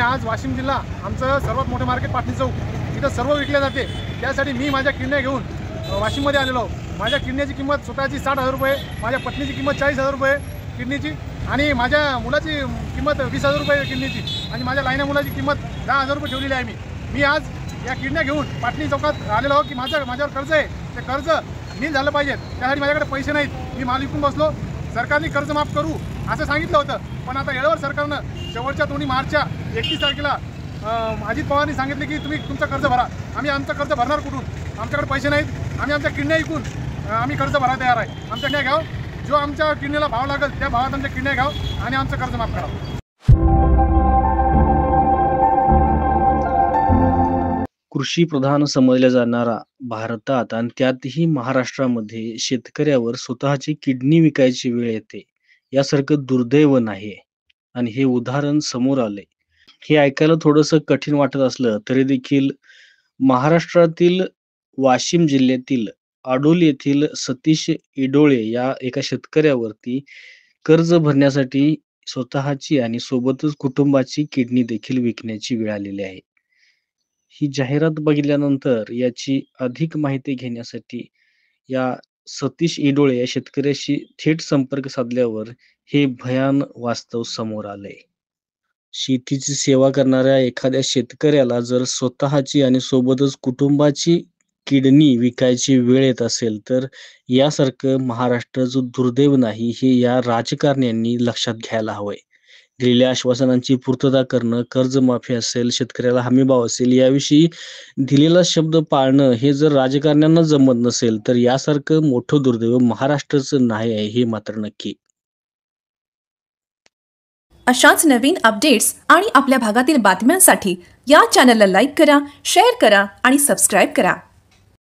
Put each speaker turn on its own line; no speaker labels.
आज वाशिम जिल्हा आमचं सर्वात मोठं मार्केट पाटणी चौक, इथं सर्व विकले जाते। त्यासाठी मी माझ्या किडण्या घेऊन वाशिममध्ये आलेलो। माझ्या किडण्याची किंमत स्वतःची 60,000 रुपये, माझ्या पत्नीची किंमत 40,000 रुपये किडनीची, आणि माझ्या मुलाची किंमत 20,000 रुपये किडनीची, आणि माझ्या लायना मुलाची किंमत 10,000 रुपये ठेवलेली आहे। मी आज या किडण्या घेऊन पाटणी चौकात आलेलो की माझ्यावर कर्ज आहे, ते कर्ज नील झालं पाहिजे। त्यासाठी माझ्याकडे पैसे नाहीत, मी माल विकून बसलो। सरकारने कर्ज माफ करू असं सांगितलं होतं, पण आता येळेवर सरकारनं शेवटच्या तोंडी मार्चच्या 31 तारखेला अजित पवारांनी सांगितले की तुम्ही तुमचं कर्ज भरा। आम्ही आमचं कर्ज भरणार कुठून? आमच्याकडे पैसे नाहीत, आम्ही आमच्या किडण्या विकून आम्ही कर्ज भरायला तयार आहे। आमच्या किडण्या घ्याव, जो आमच्या किडनीला भाव लागेल त्या भावात आमच्या किडण्या घ्याव आणि आमचं कर्ज माफ करावं।
कृषी प्रधान समजल्या जाणारा भारतात आणि त्यातही महाराष्ट्रामध्ये शेतकऱ्यावर स्वतःची किडनी विकायची वेळ येते यासारखं दुर्दैव नाही। आणि हे उदाहरण समोर आले। हे ऐकायला थोडंसं कठीण वाटत असलं तरी देखील महाराष्ट्रातील वाशिम जिल्ह्यातील आडोली येथील सतीश इडोळे या एका शेतकऱ्यावरती कर्ज भरण्यासाठी स्वतःची आणि सोबतच कुटुंबाची किडनी देखील विकण्याची वेळ आलेली आहे। ही जाहिरात बघितल्यानंतर याची अधिक माहिती घेण्यासाठी या सतीश इडोळे या शेतकऱ्याशी थेट संपर्क साधल्यावर हे भयान वास्तव समोर आलंय। शेतीची सेवा करणाऱ्या एखाद्या शेतकऱ्याला जर स्वतःची आणि सोबतच कुटुंबाची किडनी विकायची वेळ येत असेल तर यासारखं महाराष्ट्राचं दुर्दैव नाही हे या राजकारण्यांनी लक्षात घ्यायला हवंय। दिलेल्या आश्वासनांची पूर्तता करणं, कर्जमाफी असेल, शेतकऱ्याला हमीभाव असेल, याविषयी दिलेला शब्द पाळणं हे जर राजकारण्यांना जमत नसेल तर यासारखं मोठं दुर्दैव महाराष्ट्राचं नाही आहे हे मात्र नक्की।
अशाच नवीन अपडेट्स आणि आपल्या भागातील बातम्यांसाठी या चॅनलला लाईक करा, शेअर करा आणि सबस्क्राइब करा।